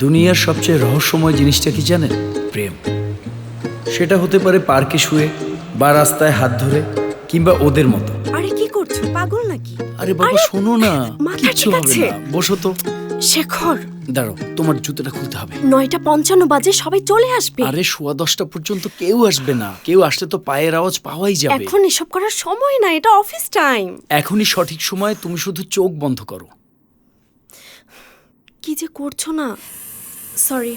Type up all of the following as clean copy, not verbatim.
দুনিয়ার সবচেয়ে রহস্যময় জিনিসটা কি জানেন? প্রেম। সেটা হতে পারে পার্কে শুয়ে বা রাস্তায় হাত ধরে কিংবা ওদের মতো। আরে কি করছো, পাগল নাকি? আরে বাবা শোনো না, মাথা কিচ্ছু ঠিক হবে আছে? না, বসো তো। শেখর, দাঁড়াও, তোমার জুতোটা খুলতে হবে। 9:55 বাজে, সবাই চলে আসবে। আরে 10:15 পর্যন্ত কেউ আসবে না। কেউ আসলে তো পায়ের আওয়াজ পাওয়াই যাবে। এখন এসব করার সময় না, এটা অফিস টাইম। এখনই সঠিক সময়, তুমি শুধু চোখ বন্ধ করো। কি যে করছো না, সরি।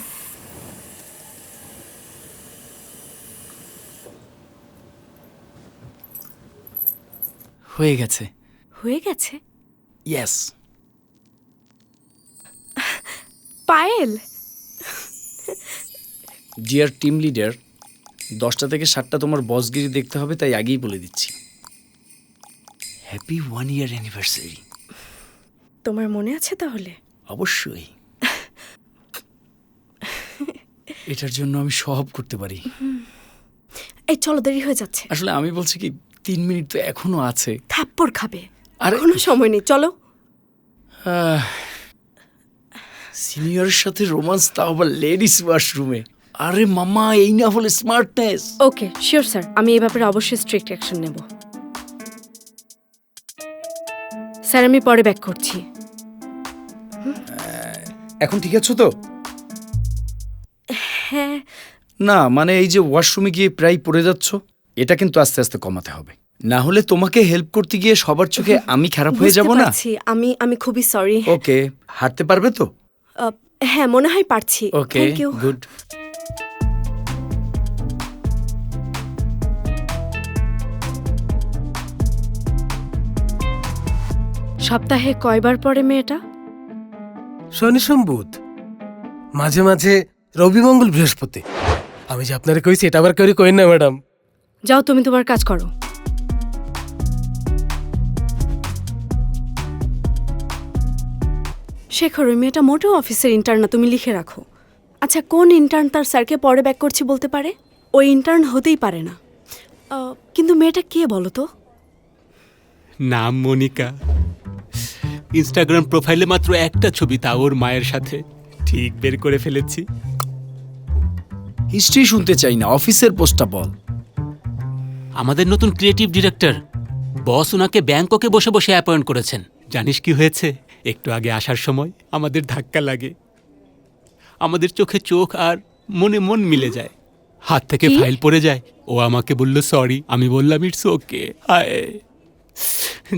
হয়ে গেছে। হয়ে গেছে? Yes. Payel, dear team leader, 10টা থেকে 7টা তোমার বসগিরি দেখতে হবে, তাই আগেই বলে দিচ্ছি। হ্যাপি 1 ইয়ার অ্যানিভার্সারি। তোমার মনে আছে তাহলে? অবশ্যই। এটার জন্য আমি সব করতে পারি। এই চলো, দেরি হয়ে যাচ্ছে। আসলে আমি বলছি কি, 3 মিনিট তো এখনো আছে। থাপ্পড় খাবে, আর কোনো সময় নেই, চলো। সিনিয়রের সাথে রোমান্স, তাও আবার লেডিস ওয়াশরুমে। আরে মামা, এই না হলে স্মার্টনেস। ওকে, শিওর স্যার, আমি এই ব্যাপারে অবশ্যই স্ট্রিক্ট অ্যাকশন নেব। স্যার, আমি পরে ব্যাক করছি। এখন ঠিক আছো তো? হ্যাঁ। না মানে এই যে ওয়াশরুমে গিয়ে প্রায় পড়ে যাচ্ছ, এটা কিন্তু আস্তে আস্তে কমাতে হবে। না হলে তোমাকে হেল্প করতে গিয়ে সবার চোখে আমি খারাপ হয়ে যাব না। আমি খুবই সরি। ওকে, হাঁটতে পারবে তো? হ্যাঁ, মনে হয় পারছি। ওকে, থ্যাংক ইউ। গুড। সপ্তাহে কয়বার পড়ে মেয়েটা? শনি সোম বুধ, মাঝে মাঝে রবি মঙ্গল বৃহস্পতি। আমি যে আপনারা কইছি এটা আবার কেউ কইন না ম্যাডাম। যাও, তুমি তোমার কাজ করো। শেখর, ওই মেয়েটা মোটেও অফিসের ইন্টার্ন না, তুমি লিখে রাখো। আচ্ছা, কোন ইন্টার্ন তার স্যারকে পরে ব্যাক করছি বলতে পারে? ওই ইন্টার্ন হতেই পারে না। কিন্তু মেয়েটা কে বলো তো? নাম মনিকা। ইনস্টাগ্রাম প্রোফাইলে মাত্র একটা ছবি, তা ওর মায়ের সাথে। ঠিক বের করে ফেলেছি। হিস্ট্রি শুনতে চাই না, অফিসের পোস্টটা বল। আমাদের নতুন ক্রিয়েটিভ ডিরেক্টর, বস ওনাকে ব্যাংককে বসে বসে অ্যাপয়েন্ট করেছেন। জানিস কি হয়েছে? একটু আগে আসার সময় আমাদের ধাক্কা লাগে, আমাদের চোখে চোখ আর মনে মন মিলে যায়, হাত থেকে কি? ফাইল পড়ে যায়। ও আমাকে বলল সরি, আমি বললাম ইটস ওকে। হায়,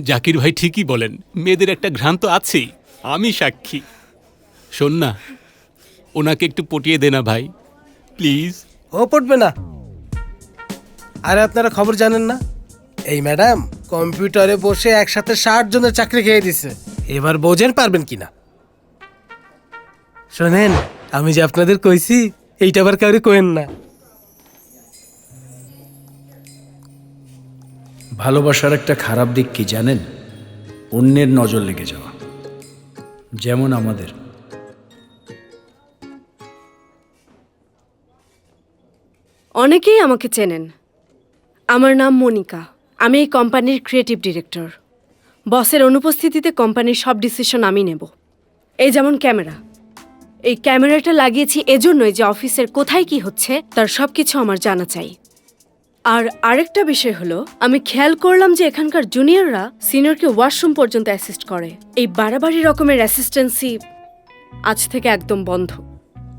জাকির ভাই ঠিকই বলেন, মেয়েদের একটা ঘ্রান্ত আছেই, আমি সাক্ষী। শোন না, ওনাকে একটু পটিয়ে দে না ভাই, প্লিজ। ও পড়বে না। আরে আপনারা খবর জানেন না, এই ম্যাডাম কম্পিউটারে বসে একসাথে 60 জনের চাকরি খেয়ে দিছে। এবার বোঝেন পারবেন কিনা। শোনেন, আমি যে আপনাদের কইছি এইটা আবার কাউরে কইেন না। ভালোবাসার একটা খারাপ দিক কি জানেন? অন্যের নজর লেগে যাওয়া, যেমন আমাদের। অনেকেই আমাকে চেনেন। আমার নাম মনিকা। আমি এই কোম্পানির ক্রিয়েটিভ ডিরেক্টর। বসের অনুপস্থিতিতে কোম্পানির সব ডিসিশন আমি নেব। এই যেমন ক্যামেরা, এই ক্যামেরাটা লাগিয়েছি এজন্যই যে অফিসের কোথায় কি হচ্ছে তার সব কিছু আমার জানা চাই। আর আরেকটা বিষয় হলো, আমি খেয়াল করলাম যে এখানকার জুনিয়ররা সিনিয়রকে ওয়াশরুম পর্যন্ত অ্যাসিস্ট করে। এই বাড়াবাড়ি রকমের অ্যাসিস্ট্যান্সি আজ থেকে একদম বন্ধ।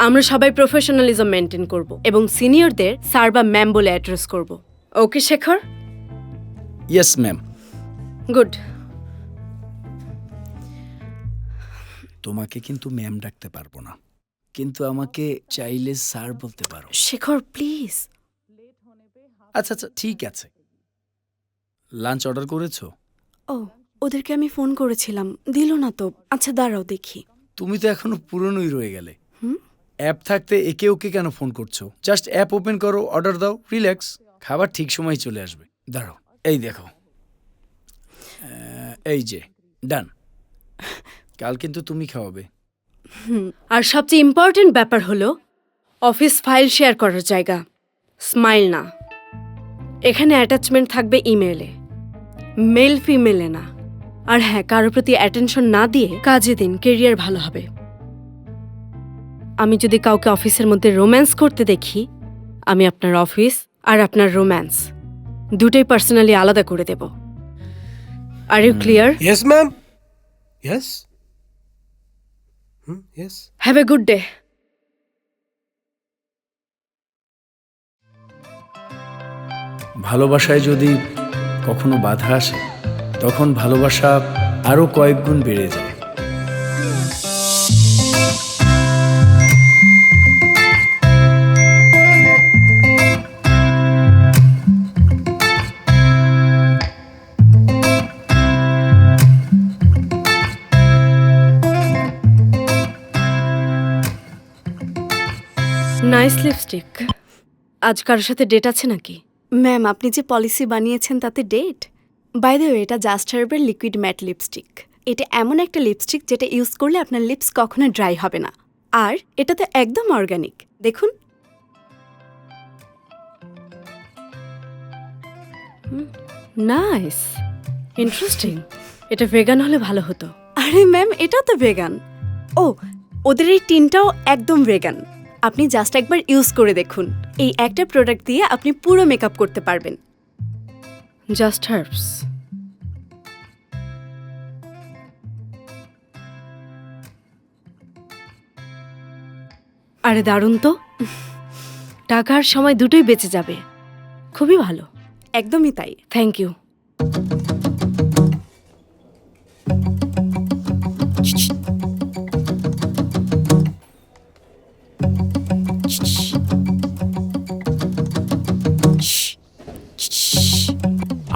আমরা সবাই প্রফেশনালিজম মেনটেন করব এবং সিনিয়রদের স্যার বা ম্যাম বলে অ্যাড্রেস করব। Okay Shekhar? Yes ma'am. Good. তোমাকে কিন্তু ম্যাম ডাকতে পারবো না, কিন্তু আমাকে চাইলে স্যার বলতে পারো। শেখর প্লিজ। আচ্ছা আচ্ছা, ঠিক আছে। লাঞ্চ অর্ডার করেছো? ও, ওদেরকে আমি ফোন করেছিলাম, দিল না তো। আচ্ছা দাঁড়াও দেখি। তুমি তো এখনো পুরনোই রয়ে গেলে। অ্যাপ থাকতে একে ওকে কেন ফোন করছো? জাস্ট অ্যাপ ওপেন করো, অর্ডার দাও, রিল্যাক্স। খাবার ঠিক সময় চলে আসবে। দাঁড়াও, এই দেখো, এই যে ডান। কাল কিন্তু তুমি খাওয়াবে। আর সবচেয়ে ইম্পর্টেন্ট ব্যাপার হলো, অফিস ফাইল শেয়ার করার জায়গা, স্মাইল না। এখানে অ্যাটাচমেন্ট থাকবে ইমেলে, মেল ফিমেলে না। আর হ্যাঁ, কারোর প্রতি অ্যাটেনশন না দিয়ে কাজে দিন, কেরিয়ার ভালো হবে। আমি যদি কাউকে অফিসের মধ্যে রোম্যান্স করতে দেখি, আমি আপনার অফিস আর আপনার রোম্যান্স দুটোই পার্সোনালি আলাদা করে দেব। Are you clear? Yes ma'am, yes, yes. Have a good day. ভালোবাসায় যদি কখনো বাধা আসে, তখন ভালোবাসা আরো কয়েক গুণ বেড়ে যায়। Nice lipstick. আজ কারোর সাথে ডেট আছে নাকি? ম্যাম, আপনি যে পলিসি বানিয়েছেন তাতে ডেট? বাই দ্য ওয়ে, এটা জাস্ট হার্বের লিকুইড ম্যাট লিপস্টিক। এটা এমন একটা লিপস্টিক যেটা ইউজ করলে আপনার লিপস কখনো ড্রাই হবে না। আর এটা তো একদম অর্গানিক, দেখুন। Nice, interesting. এটা ভেগান হলে ভালো হতো। আরে ম্যাম, এটাও তো ভেগান। ও, ওদের এই টিনটাও একদম ভেগান। আপনি জাস্ট একবার ইউজ করে দেখুন। এই একটা প্রোডাক্ট দিয়ে আপনি পুরো মেকআপ করতে পারবেন। Just herbs. আরে দারুণ তো, টাকার সময় দুটোই বেঁচে যাবে। খুবই ভালো। একদমই তাই। Thank you.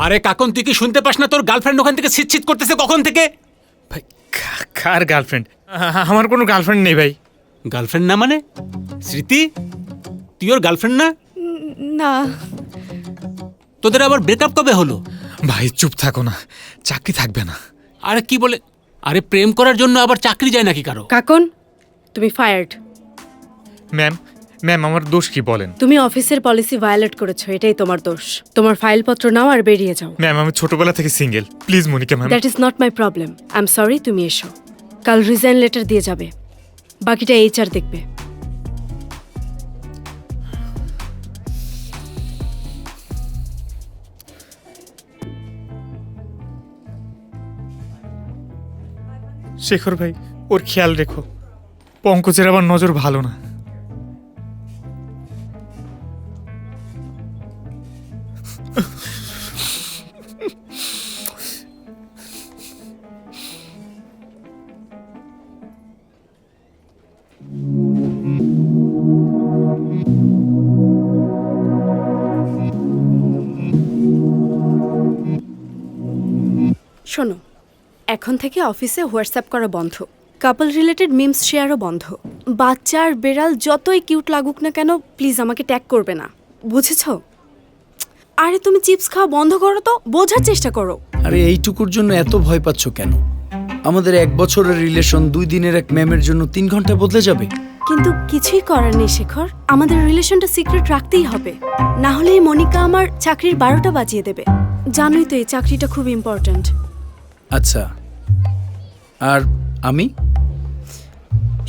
আরে কাকন, তুই কি শুনতে পাস না? তোর গার্লফ্রেন্ড ওখান থেকে ছিটছিট করতেছে কখন থেকে। ভাই কার গার্লফ্রেন্ড? আমার কোনো গার্লফ্রেন্ড নেই ভাই। গার্লফ্রেন্ড না মানে? স্মৃতি, তুই ওর গার্লফ্রেন্ড না? না। তোদের আবার ব্রেকআপ কবে হলো? ভাই চুপ থাকো না, চাকরি থাকবে না। আরে কি বলে? আরে প্রেম করার জন্য আবার চাকরি যায় নাকি কারো? কাকন, তুমি ফায়ার্ড। ম্যাম, ম্যাম আমার দোষ কি বলেন? তুমি অফিসের পলিসি ভায়োলেট করেছো, এটাই তোমার দোষ। তোমার ফাইলপত্র নাও আর বেরিয়ে যাও। ম্যাম আমি ছোটবেলা থেকে single, please Monica ma'am. That is not my problem. I am sorry, তুমি এসো। কাল রিজাইন লেটার দিয়ে যাবে, বাকিটা এইচআর দেখবে। শেখর ভাই, ওর খেয়াল রেখো। পঙ্কজের আবার নজর ভালো না। শোনো, এখন থেকে অফিসে হোয়াটসঅ্যাপ করা বন্ধ। কাপল রিলেটেড মিমস শেয়ারও বন্ধ। বাচ্চা আর বেড়াল যতই কিউট লাগুক না কেন, প্লিজ আমাকে ট্যাগ করবে না, বুঝেছ? আরে তুমি চিপস খাওয়া বন্ধ করো তো, বোঝার চেষ্টা করো। আরে এইটুকুর জন্য এত ভয় পাচ্ছ কেন? আমাদের 1 বছরের রিলেশন 2 দিনের এক ম্যামের জন্য 3 ঘন্টা বদলে যাবে? কিন্তু কিছুই করার নেই শেখর, আমাদের রিলেশনটা সিক্রেট রাখতেই হবে। না হলে এই মনিকা আমার চাকরির 12টা বাজিয়ে দেবে। জানোই তো এই চাকরিটা খুব ইম্পর্ট্যান্ট। আচ্ছা, আর আমি?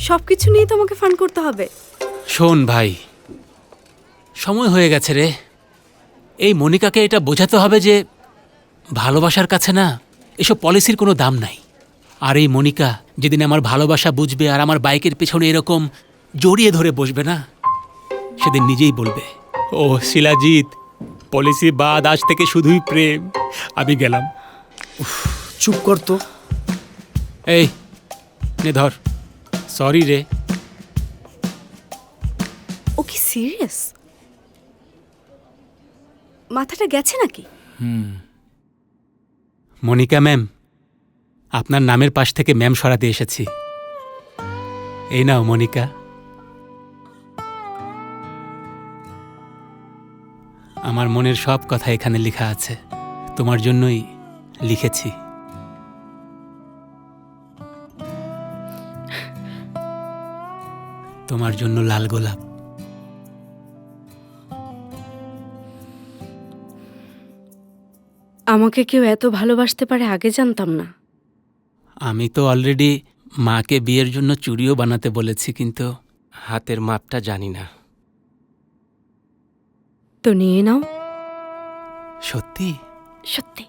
সবকিছু নিয়ে তোমাকে ফান করতে হবে। শোন ভাই, সময় হয়ে গেছে রে। এই মনিকাকে এটা বোঝাতে হবে যে ভালোবাসার কাছে না এসব পলিসির কোনো দাম নাই। আর এই মনিকা যেদিন আমার ভালোবাসা বুঝবে আর আমার বাইকের পেছনে এরকম জড়িয়ে ধরে বসবে না, সেদিন নিজেই বলবে, ও শিলাজিৎ, পলিসি বাদ আজ থেকে শুধুই প্রেম। আমি গেলাম। চুপ কর তো। এই নে ধর। সরি রে। ও কি সিরিয়াস? মাথাটা গেছে নাকি? মনিকা ম্যাম, আপনার নামের পাশ থেকে ম্যাম সরাতে এসেছি। এই নাও মনিকা। আমার মনের সব কথা এখানে লেখা আছে, তোমার জন্যই লিখেছি। তোমার জন্য লাল গোলাপ। আমাকে কেউ এত ভালোবাসতে পারে আগে জানতাম না। আমি তো অলরেডি মাকে বিয়ের জন্য চুড়িও বানাতে বলেছি, কিন্তু হাতের মাপটা জানি না। তো নিয়ে নাও। সত্যি? সত্যি।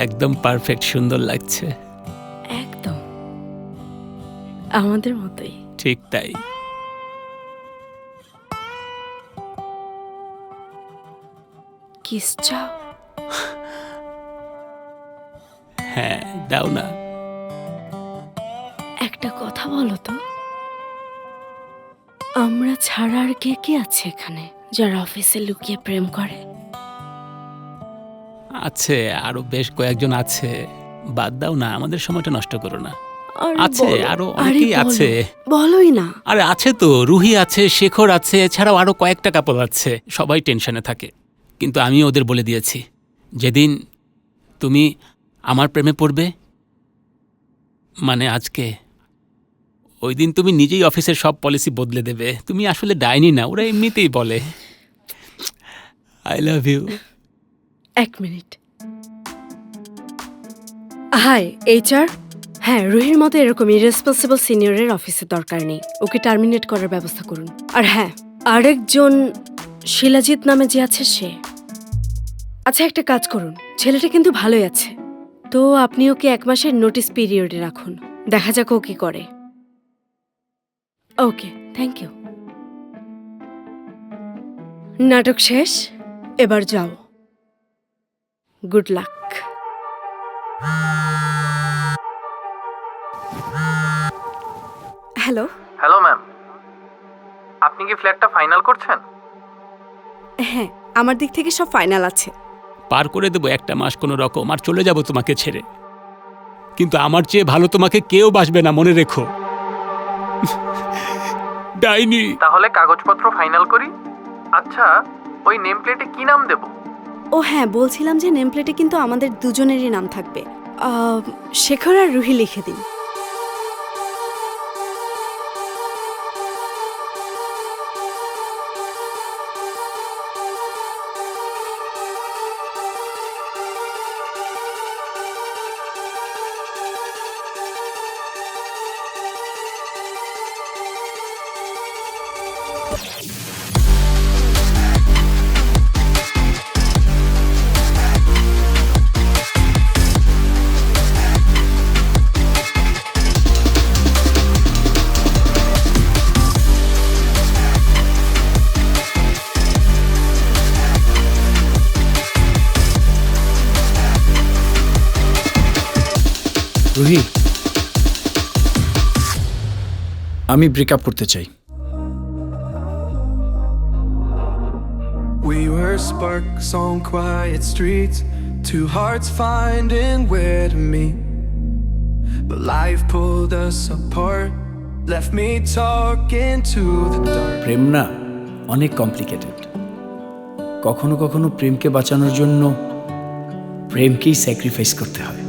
একদম পারফেক্ট, সুন্দর লাগছে। একদম আমাদের মতোই। ঠিক তাই। কিস চাও? হ্যাঁ, দাও না। একটা কথা বলো তো, আমরা ছাড়া আর কে কে আছে এখানে যারা অফিসে লুকিয়ে প্রেম করে? আছে, আরো বেশ কয়েকজন আছে। বাদ দাও না, আমাদের সময়টা নষ্ট করো না। আরে আছে, বলো। আরো আরে অনেকেই বলো। আছে। বলোই না। আরে আছে তো, রুহি আছে, শেখর আছে, এছাড়াও আরো কয়েকটা কাপল আছে। সবাই টেনশনে থাকে, কিন্তু আমি ওদের বলে দিয়েছি, যেদিন তুমি আমার প্রেমে পড়বে, মানে আজকে, ওই দিন তুমি নিজেই অফিসের সব পলিসি বদলে দেবে। তুমি আসলে ডাইনি না, ওরা এমনিতেই বলে। I love you. এক মিনিট। Hi HR. হ্যাঁ, রুহির মতো এরকম ইরেসপন্সিবল সিনিয়রের অফিসে দরকার নেই। ওকে টার্মিনেট করার ব্যবস্থা করুন। আর হ্যাঁ, আরেকজন শিলাজিৎ নামে যে আছে সে। আচ্ছা, একটা কাজ করুন, ছেলেটা কিন্তু ভালোই আছে, তো আপনি ওকে 1 মাসের নোটিস পিরিয়ডে রাখুন। দেখা যাক ও কি করে। ওকে, থ্যাংক ইউ। নাটক শেষ, এবার যাও। Good luck. Hello. Hello ma'am, আপনি কি ফ্ল্যাটটা ফাইনাল করছেন? হ্যাঁ, আমার দিক থেকে সব ফাইনাল আছে। পার করে দেবো একটা মাস কোনো রকম, আর চলে যাব তোমাকে ছেড়ে। কিন্তু আমার চেয়ে ভালো তোমাকে কেউ বাসবে না, মনে রেখো। ডাইনি। তাহলে কাগজপত্র ফাইনাল করি। আচ্ছা, ওই নেম প্লেটে কি নাম দেব? ও হ্যাঁ, বলছিলাম যে নেম প্লেটে কিন্তু আমাদের দুজনেরই নাম থাকবে। শেখর আর রুহি লিখে দিন। রুহি, আমি ব্রেকআপ করতে চাই। We were sparks on quiet streets, two hearts finding where to meet. But life pulled us apart, left me talking to the dark. প্রেম না অনেক কমপ্লিকেটেড। কখনো কখনো প্রেমকে বাঁচানোর জন্য প্রেমকেই স্যাক্রিফাইস করতে হয়।